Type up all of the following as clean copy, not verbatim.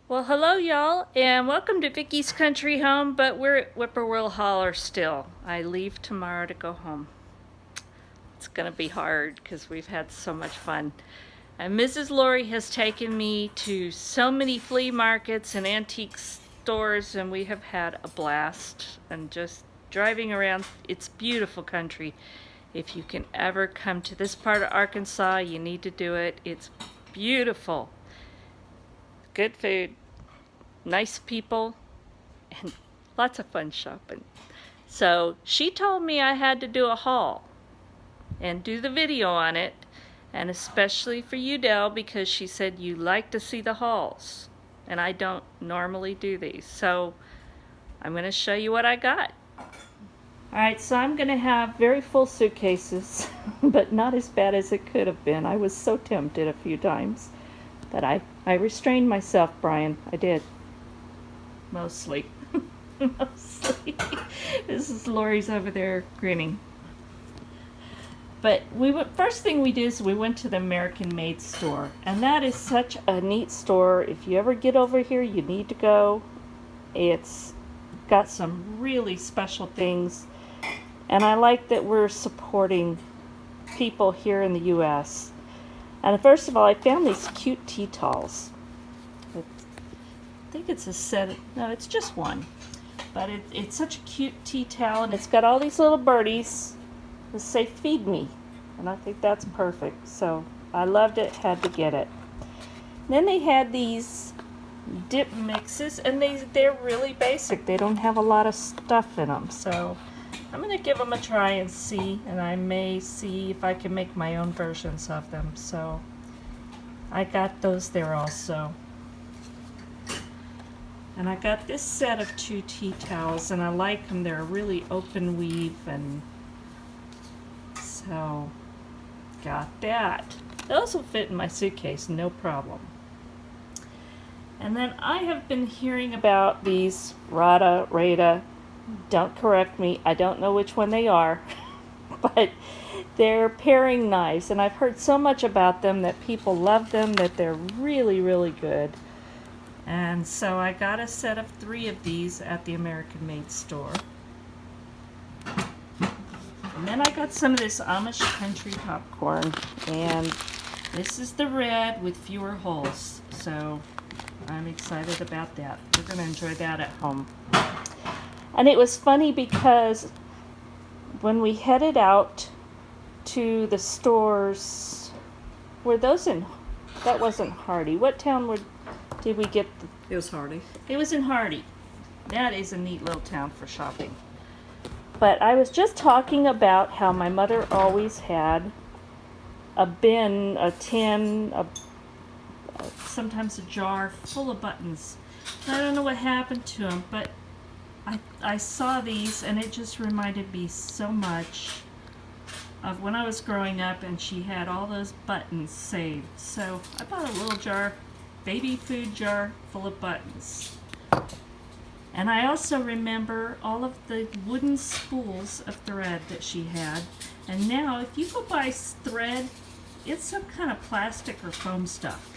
Well, hello, y'all, and welcome to Vickie's Country Home, but we're at Whippoorwill Holler still. I leave tomorrow to go home. It's going to be hard because we've had so much fun. And Mrs. Lori has taken me to so many flea markets and antique stores, and we have had a blast. And just driving around, it's beautiful country. If you can ever come to this part of Arkansas, you need to do it. It's beautiful. Good food, nice people, and lots of fun shopping. So she told me I had to do a haul and do the video on it, and especially for you, Dell, because she said you like to see the hauls, and I don't normally do these. So I'm going to show you what I got. Alright, so I'm going to have very full suitcases, but not as bad as it could have been. I was so tempted a few times, but I restrained myself, Brian. I did. Mostly. Mostly. Mrs. Lori's over there grinning. But first thing we did is we went to the American Made store. And that is such a neat store. If you ever get over here, you need to go. It's got some really special things. And I like that we're supporting people here in the U.S. And first of all, I found these cute tea towels. I think it's a set. No, it's just one. But it's such a cute tea towel, and it's got all these little birdies that say feed me. And I think that's perfect. So I loved it, had to get it. Then they had these dip mixes, and they're really basic. They don't have a lot of stuff in them. So I'm going to give them a try and see, and I may see if I can make my own versions of them. So I got those there also. And I got this set of 2 tea towels, and I like them. They're really open weave, and so got that. Those will fit in my suitcase, no problem. And then I have been hearing about these Rada, don't correct me, I don't know which one they are, but they're paring knives, and I've heard so much about them that people love them, that they're really, really good. And so I got a set of 3 of these at the American Made store. And then I got some of this Amish country popcorn, and this is the red with fewer holes. So I'm excited about that. We're going to enjoy that at home. And it was funny because when we headed out to the stores, were those in, that wasn't Hardy. What town did we get? It was Hardy. It was in Hardy. That is a neat little town for shopping. But I was just talking about how my mother always had a bin, a tin, sometimes a jar full of buttons. I don't know what happened to them, but I saw these, and it just reminded me so much of when I was growing up, and she had all those buttons saved. So I bought a little jar, baby food jar full of buttons. And I also remember all of the wooden spools of thread that she had. And now if you go buy thread, it's some kind of plastic or foam stuff.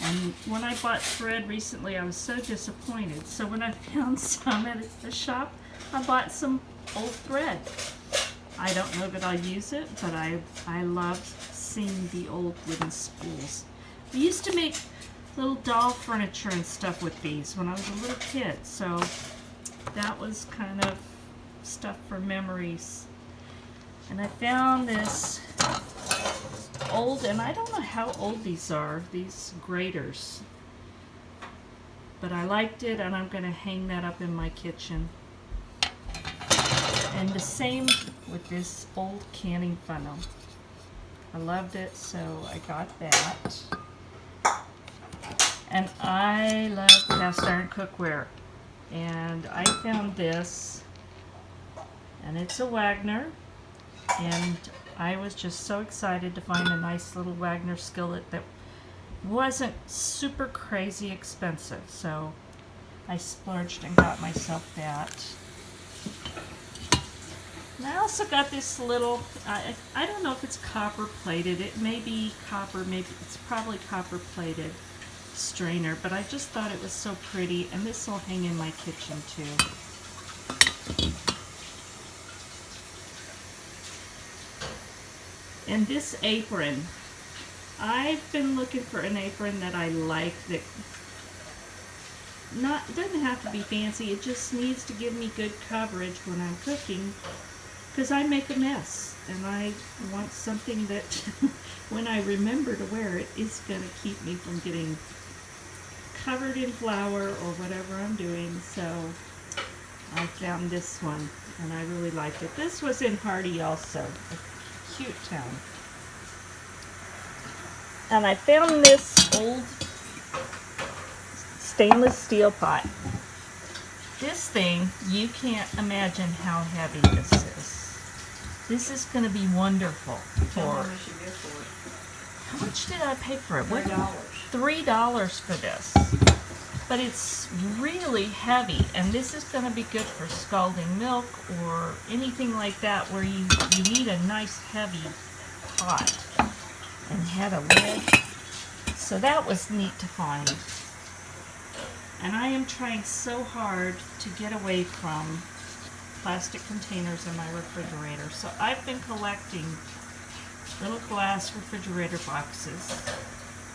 And when I bought thread recently, I was so disappointed. So when I found some at the shop, I bought some old thread. I don't know that I'll use it, but I love seeing the old wooden spools. We used to make little doll furniture and stuff with these when I was a little kid, so that was kind of stuff for memories. And I found this old, and I don't know how old these are, these graters, but I liked it, and I'm going to hang that up in my kitchen. And the same with this old canning funnel. I loved it, so I got that. And I love cast iron cookware. And I found this, and it's a Wagner, and I was just so excited to find a nice little Wagner skillet that wasn't super crazy expensive. So I splurged and got myself that. And I also got this little, I don't know if it's copper plated. It may be copper, maybe it's probably copper plated. strainer, but I just thought it was so pretty, and this will hang in my kitchen too. And this apron, I've been looking for an apron that I like, that it doesn't have to be fancy, it just needs to give me good coverage when I'm cooking, because I make a mess, and I want something that when I remember to wear it is going to keep me from getting covered in flour or whatever I'm doing. So I found this one and I really liked it. This was in Hardy also, a cute town. And I found this old stainless steel pot. This thing, you can't imagine how heavy this is. This is going to be wonderful for... How much did I pay for it? $3 for this. But it's really heavy, and this is going to be good for scalding milk or anything like that where you need a nice heavy pot. And had a lid. So that was neat to find. And I am trying so hard to get away from plastic containers in my refrigerator. So I've been collecting little glass refrigerator boxes.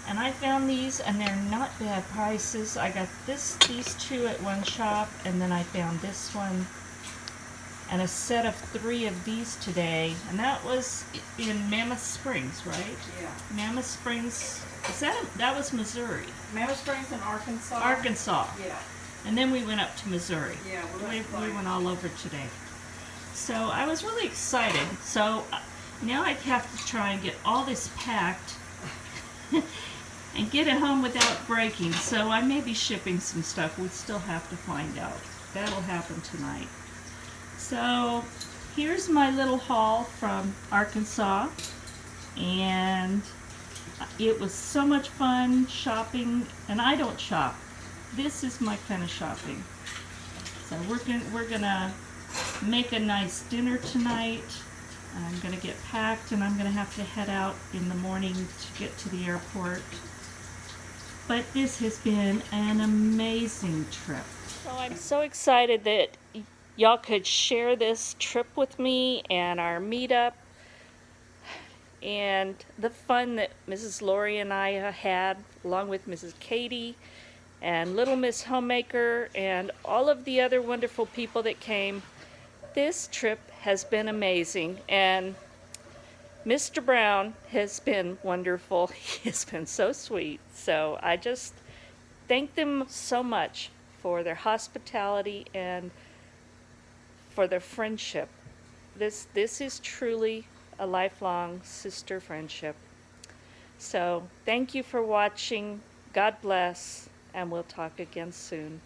And I found these, and they're not bad prices. I got these two at one shop, and then I found this one and a set of 3 of these today. And that was in Mammoth Springs, right? Yeah. Mammoth Springs, that was Missouri. Mammoth Springs in Arkansas? Arkansas. Yeah. And then we went up to Missouri. Yeah, we went all over today. So I was really excited. So now I have to try and get all this packed and get it home without breaking. So I may be shipping some stuff. We still have to find out. That'll happen tonight. So here's my little haul from Arkansas, and it was so much fun shopping. And I don't shop. This is my kind of shopping. So we're gonna make a nice dinner tonight. I'm gonna get packed, and I'm gonna have to head out in the morning to get to the airport. But this has been an amazing trip. So I'm so excited that y'all could share this trip with me and our meetup and the fun that Mrs. Lori and I had, along with Mrs. Katie and Little Miss Homemaker and all of the other wonderful people that came. This trip has been amazing, and Mr. Brown has been wonderful. He has been so sweet. So I just thank them so much for their hospitality and for their friendship. This is truly a lifelong sister friendship. So thank you for watching. God bless, and we'll talk again soon.